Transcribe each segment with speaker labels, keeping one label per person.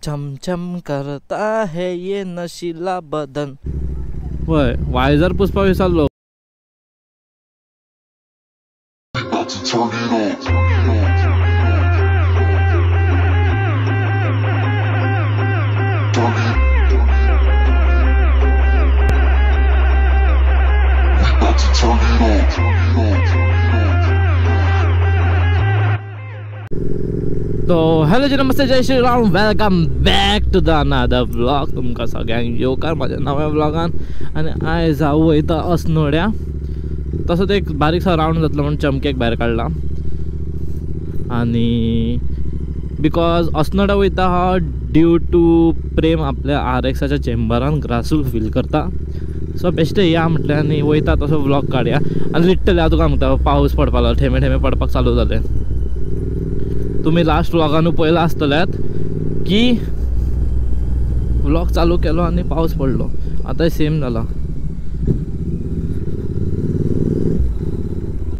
Speaker 1: चम चम करता है ये नशीला बदन.
Speaker 2: वय वायझर पुष्पा विसरलो. तो हॅलो जी नमस्ते जय Shriram welcome back to the another vlog. तुमकां सगळ्यांक येवकार म्हाज्या नव्या व्लॉगान. आनी आयज हांव वयता अस्नोड्या. तसोच एक बारीकसो रावंड जातलो म्हणून चमकेक भायर काडला. आनी बिकॉज अस्नोड्या वयता हांव ड्यू टू प्रेम आपल्या RXच्या चेंबरान ग्रासूल फील करता. सो बेश्टे या म्हटलें आनी वयता तसो व्लॉग काडया. आनी लिटरली हांव तुका सांगता पावस पडपाक लागलो. थेंबे थेंबे पडपाक चालू जालें. तुम्ही लास्ट व्लॉगानू पळयला आसतल्यात की व्लॉग चालू केलो आनी पावस पडलो. आतां सेम जाला.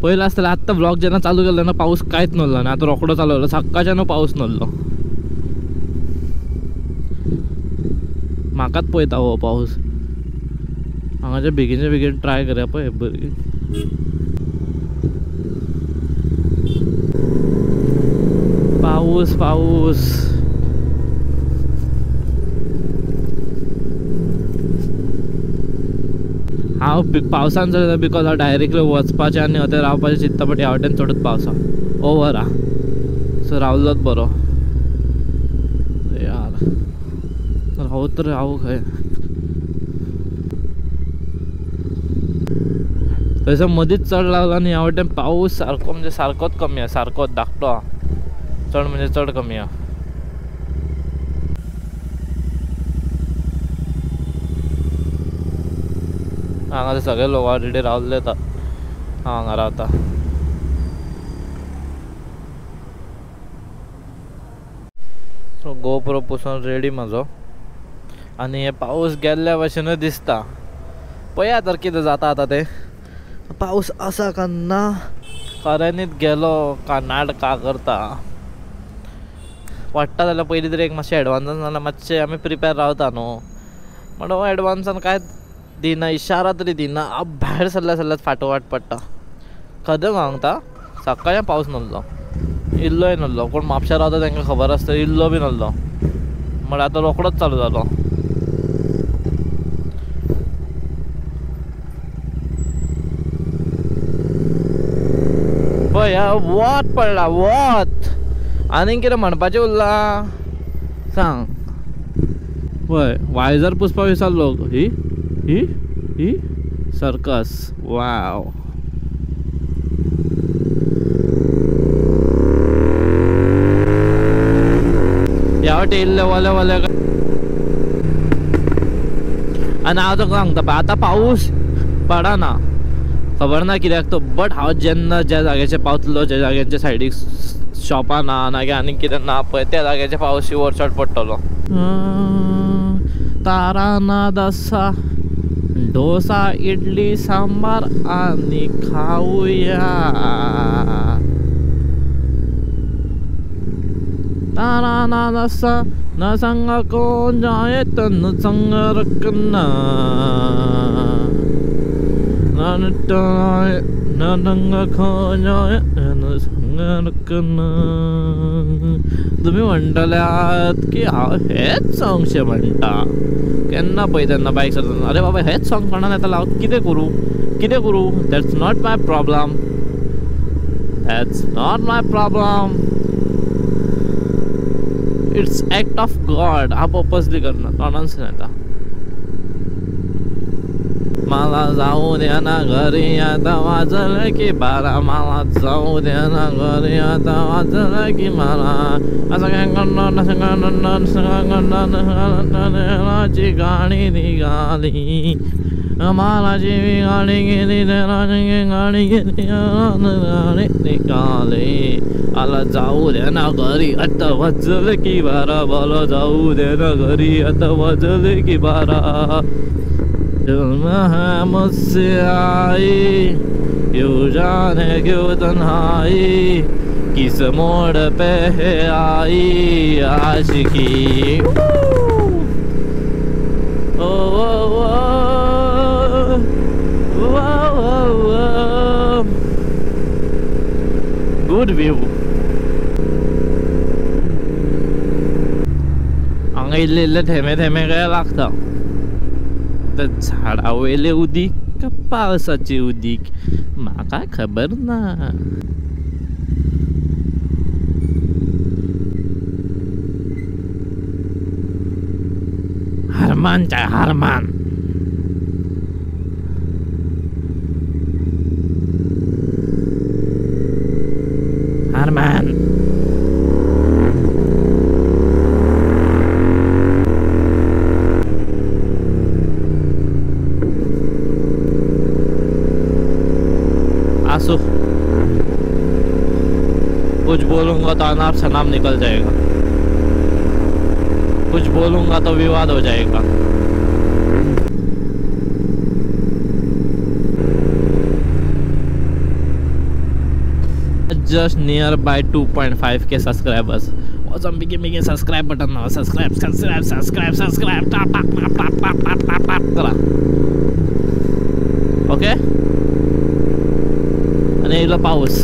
Speaker 2: पळयला आसतलें आत्तां व्लॉग जेन्ना चालू केलो तेन्ना पावस कांयच नासलो आनी आतां रोखडो चालू जालो. सकाळच्यान पावस नासलो. म्हाकाच पळयता हो पावस. हांगाचे बेगीनचे बेगीन ट्राय करया पळय बरी. पाऊस पाऊस हांव पावसान चलता बिकॉज हांव डायरेक्टली वचपाचें आनी थंय रावपाचें चिंतता. बट ह्या वाटेन चडूच पावसा ओवर आहा. सो रावलोच बरो यार. रावू तर रावू खंय. थंयसर मदींच चड लागला आनी ह्या वाटेन पावस सारको म्हणजे सारकोच कमी आहा. सारकोच धाकटो आहा. चड म्हणजे चड कमी आहा. हांगा सगळे लोक ऑलरेडी रावले. हांगा रावता. सो गोप्रो पुसून रेडी म्हाजो. आनी हे पावस गेल्ल्या भशेनूच दिसता. पळया तर कितें जाता आतां तें. पावस आसा काय ना खऱ्यांनीच गेलो का नाटकां करता. पडटा जाल्यार पयलीं तरी एक मातशें एडवान्सान जाल्यार मातशें आमी प्रिपेर रावता न्हू. बट हो एडवान्सान कांयच दिना. इशारा तरी दिना. भायर सरल्या सरल्याच फाटोफाट पडटा. खरें सांगता सकाळीं पावस नासलो. इल्लोय नासलो. कोण म्हापशा रावता तांकां खबर आसता इल्लो बी नासलो. म्हळ्यार आतां रोखडोच चालू जालो. पळय वत पडला वत. आनीक कितें म्हणपाचें उरलां सांग. पळय वायझर पुसपा विसरलो. ही ही ही सर्कस. वाव. ह्या वाटे इल्ले वले वले. आनी हांव तुका सांगता आतां पावस पडना. खबर ना कित्याक तो. बट हांव जेन्ना ज्या जाग्याचेर पावतलो ज्या जाग्याच्या सायडीक शॉपां ना नाजाल्यार आनीक कितें ना पळय त्या जाग्याच्या पावस शिवर चड पडटलो. तारा नाद आसा डोसा इडली सांबार आनी खाऊया. तारा नाद आसा न संग कोण जाए तन संग रखना. तुम्ही म्हणटल्यात की हांव हेच सॉंगशे म्हणटा केन्ना पळय तेन्ना बायक चलतना. अरे बाबा हेच सॉंग कोणान येतालो हांव कितें करूं. That's not my problem. That's not my problem. It's act of God. हांव पर्पजली करना. तोंडानसून येता. मला जाऊ द्या ना घरी आता वाजलं की 12. मला जाऊ द्या ना घरी आता वाजलं की 12. असं काय ची गाणी निघाली. महाराजी गाडी गेली गाडी गेली गाडी निघाली. आला जाऊ दे ना घरी आता वाजलं की 12. बोलो जाऊ दे ना घरी आता वाजलं की 12. है मुझसे आई क्यों जाने क्यों तन्हाई किस मोड़ पे आई आशिकी। ओ गुड व्यू। हांगा इल्ले इल्ले थेंबे थेंबे काय लागता। तर झाडा वयले उदीक का पावसाचे उदीक म्हाका खबर ना। हरमान चाय हरमान। हरमान आसो। कुछ बोलूंगा तो अनाप शनाप निकल जाएगा, कुछ बोलूंगा तो विवाद हो जाएगा। Just nearby 2.5k subscribers. Awesome, big subscribe button now. Subscribe. Tap. करा. Okay? आणि इला पाऊस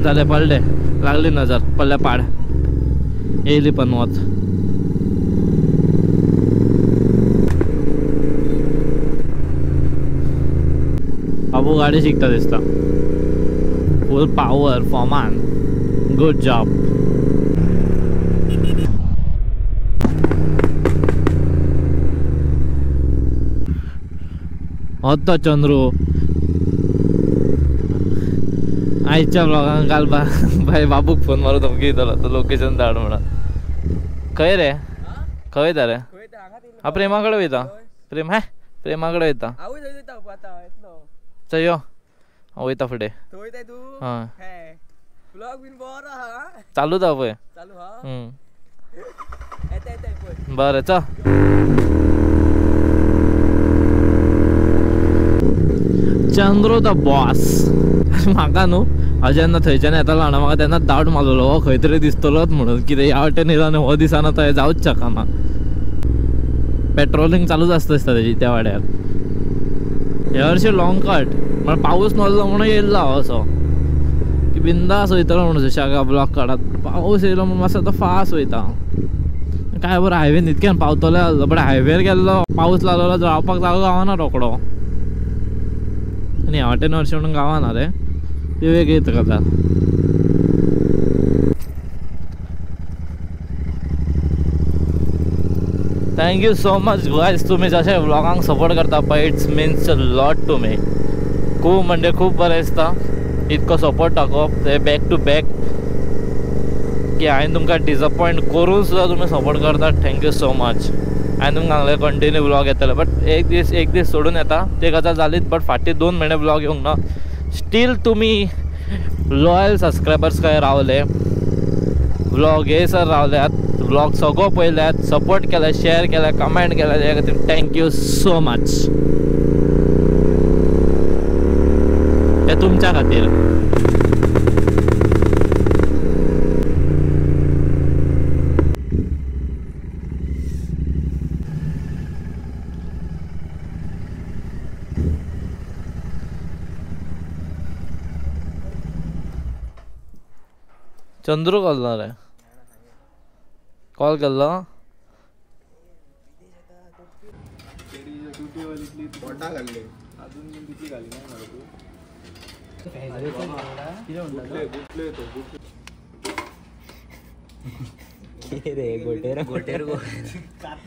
Speaker 2: झाले, पडले, लागली नजर, पडल्या पाड येयली पण वत। बाबू गाडी शिकता दिसता। फुल पावर फॉर्मान, गुड जॉब। होता चंद्रू आईच्या ब्लॉगान काल भाई बाबूक फोन मारू धमकी दिला तो लोकेशन धाड म्हणून। खंय रे खंय वयता रे? हा प्रेमाकडे वयता। प्रेम है प्रेमाकडे वयता। चल यो वयता फुडें। हां चालू दा पळय। बरें चल। Chandru the boss. म्हाका न्हू हांव जेन्ना थंयच्यान येतालो हांव म्हाका तेन्ना डावट मारलेलो हो खंय तरी दिसतलोच म्हणून, कितें ह्या वाटेन येयला हो दिसाना थंय जावूच शकना। पेट्रोलिंग चालूच आसता दिसता तेजी त्या वाड्यार। हे वर्षी लॉंग कट म्हण पाऊस नासलो म्हणून येयल्लो हांव असो की बिंदास वयतलो म्हणून सुशेगाद ब्लॉक काडत। पाऊस येयलो म्हणून मातसो तो फास्ट वयता। काय बरं हायवेन इतक्यान पावतले आसलो, बट हायवेर गेल्लो पाऊस लागलो जावपाक जागो गावना रोकडो। आनी ह्या वाटेन हरशीं म्हणून गावना रे, ती वेगळीच गजाल। Thank you so much guys, तुम्ही जशे व्लॉगांक सपोर्ट करता पळय, it's means a lot to me. खूब म्हणजे खूब बरें दिसता इतको सपोर्ट दाखोवप ते बॅक टू बॅक, की हांवें तुमकां डिसअपॉयंट करून सुद्दां तुमी सपोर्ट करता। Thank you so much. हांवें तुमकां सांगलें कंटिन्यू ब्लॉग येतले, बट एक दीस सोडून येता ते गजाल जालीच, बट फाटीं 2 म्हयने ब्लॉग येवंक ना। स्टील तुमी लॉयल सबस्क्रायबर्स काय रावले, व्लॉग येयसर रावल्यात, व्लॉग सगळो पळयल्यात, सपोर्ट केला, शेअर केला, कमेंट केला, त्या खातीर थँक्यू सो मच। हे तुमच्या खातीर। चंद्रू केल्लो रे, कॉल केल्लो।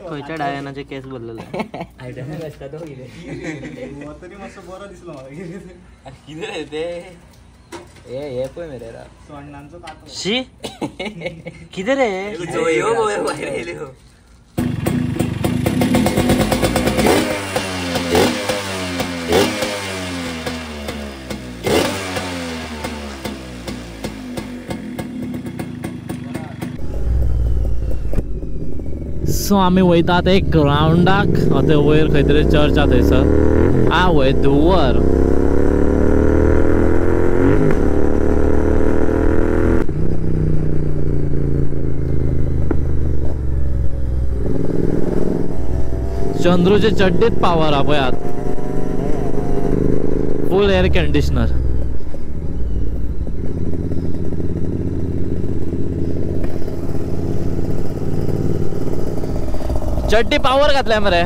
Speaker 2: खंयच्या डायनाचे केस बदलले ये पळय मरे शी कितें रे सो आमी वयतात एक ग्राउंडाक, थंय वयर खंय तरी चर्च आसा थंयसर। वय धुवर चंद्रूचे चड्डीत पावर हा पळयात, फुल एअर कंडिशनर. चड्डी पावर घातल्या मरे.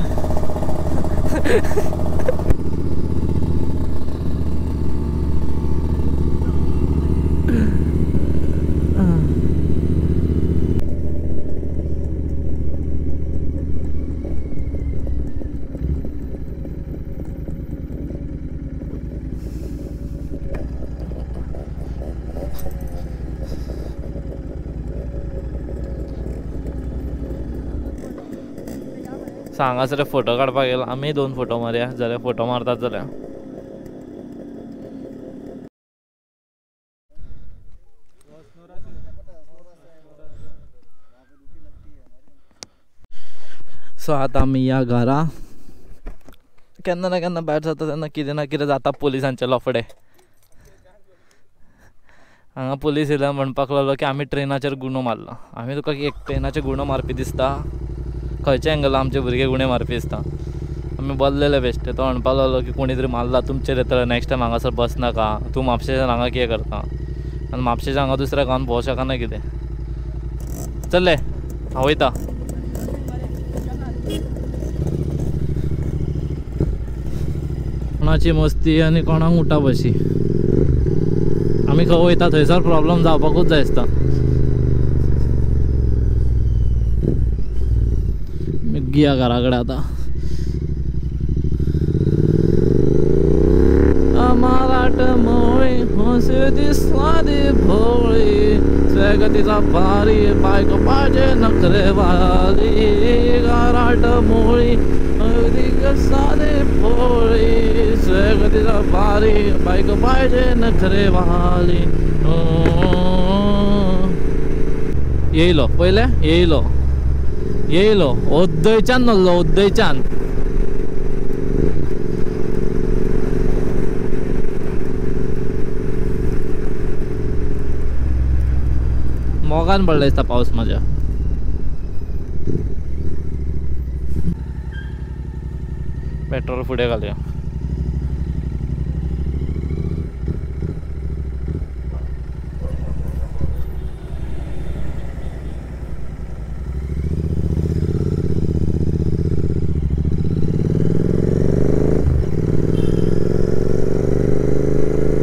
Speaker 2: सांगा सर फोटो काढपाक गेलो आम्ही 2 फोटो मारया जाल्यार फोटो मारतात जाल्यार. सो आता आमी या घरा. केन्ना ना केन्ना भायर जाता तेन्ना कितें ना कितें जाता पुलिसांचे लफडे. हांगा पुलीस येयला म्हणपाक लागलो की आमी ट्रेनाचेर गुणो मारलो. आमी तुका एक ट्रेनाचे गुणो मारपी दिसता? खंयच्या एंगला आमचे भुरगे गुणे मारपी दिसता? आमी बोल्लेले बेश्टे. तो म्हणपाक लागलो की कोणी तरी मारला तुमचेर येतले, नेक्स्ट टायम हांगासर बसनाका, तूं म्हापशेच्यान हांगा कितें करता? आनी म्हापशेच्या हांगा दुसऱ्या गांवांत भोंवूं शकना कितें? चल्ले हांव वयता. कोणाची मस्ती आनी कोणाक उठा बशी. आमी खंय वयता थंयसर प्रॉब्लम जावपाकूच जाय दिसता. गिया घरा कडेन आतां. मराठ मोळी हसू दिसला दी भोळी, स्वगतीचा भारी बायको पाहिजे नखरेवाली. मराठ मोळी साधे भोळी, स्वगतीचा भारी बायको पाहिजे नखरेवाली. येयलो पयले येयलो येयलो ओद्दयच्यान नल्लो ओद्दयच्यान. मोगान पडला दिसता पावस माझ्या. पेट्रोल फुडें घालया.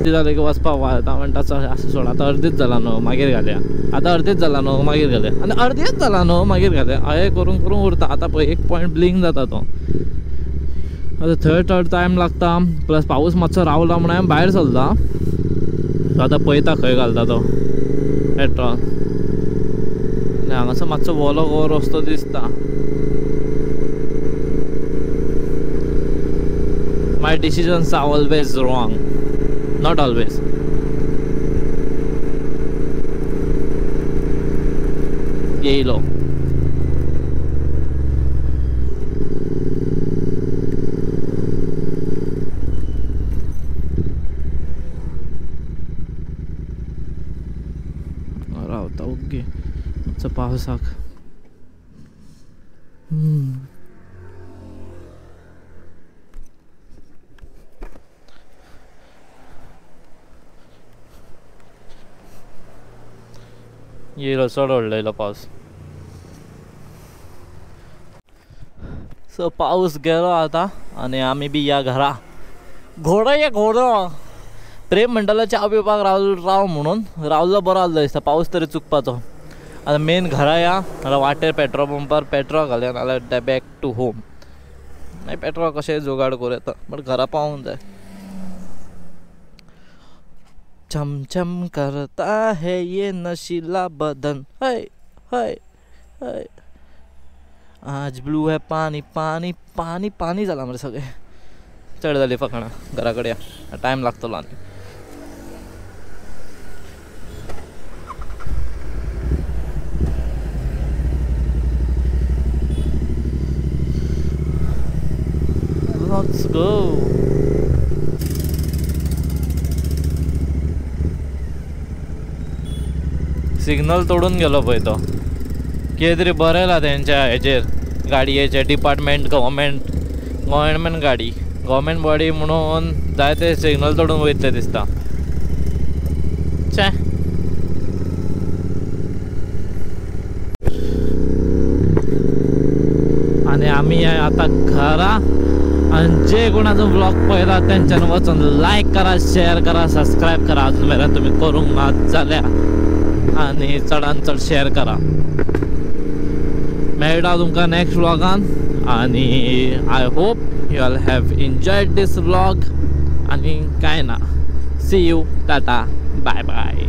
Speaker 2: जालें की वचपाक वाजता म्हणटा असं सोड आतां अर्दीच जाला न्हू मागीर घालया. आतां अर्दीच जाला न्हू मागीर घालया. आनी अर्दीच जाला न्हू मागीर घालया. हें करून करून उरता. आतां पळय 1 पॉयंट ब्लिंक जाता तो. आतां थंय टायम लागता. प्लस पावस मातसो रावला म्हणून हांवें भायर सरला. आतां पळयता खंय घालता तो पेट्रोल. आनी हांगासर मातसो वोलो गो रस्तो दिसता. My decisions are always wrong. Not always. येयलो. रावता ओके मातसो पावसाक. येयलो चड व्हडलो येयलो पावस. सो पाऊस गेलो आता आनी आमी बी या घरा. घोडो ये घोडो. प्रेम म्हणटालो च्या पिवपाक राव म्हणून रावलो बरो आसलो दिसता. पावस तरी चुकपाचो. आतां मेन घरा या. आतां वाटेर पेट्रोल पंपार पेट्रोल घालया नाल्यार बॅक टू होम. मागीर पेट्रोल कशें जुगाड करूं येता बट घरा पावूंक जाय. चम चम करता है ये नशीला बदन. हाय हाय हाय. आज ब्लू है पानी पानी पानी पानी जाला मरे सगळें. चड जाली फकाणां घरा कडेन या. टायम लागतलो आनी. Let's go. सिग्नल तोडून गेलो पळय तो. कितें तरी बरयला तेंच्या हेचेर गाडयेचे डिपार्टमेंट गव्हर्मेंट गाडी गव्हर्मेंट बॉडी म्हणून जाय ते सिग्नल तोडून वयतले दिसता चे आणि आम्ही आता घरा आणि जे कोणाचा ब्लॉग पहिला त्यांच्यानं वचून लाईक करा शेअर करा सबस्क्राईब करा अजून मेरेन तुम्ही करूंक ना जाल्या आणि चडान चड शेअर करा मेळटा तुमकां नेक्स्ट व्लॉगान आणि I hope you all have enjoyed this vlog आणि काय ना सी यू टाटा बाय बाय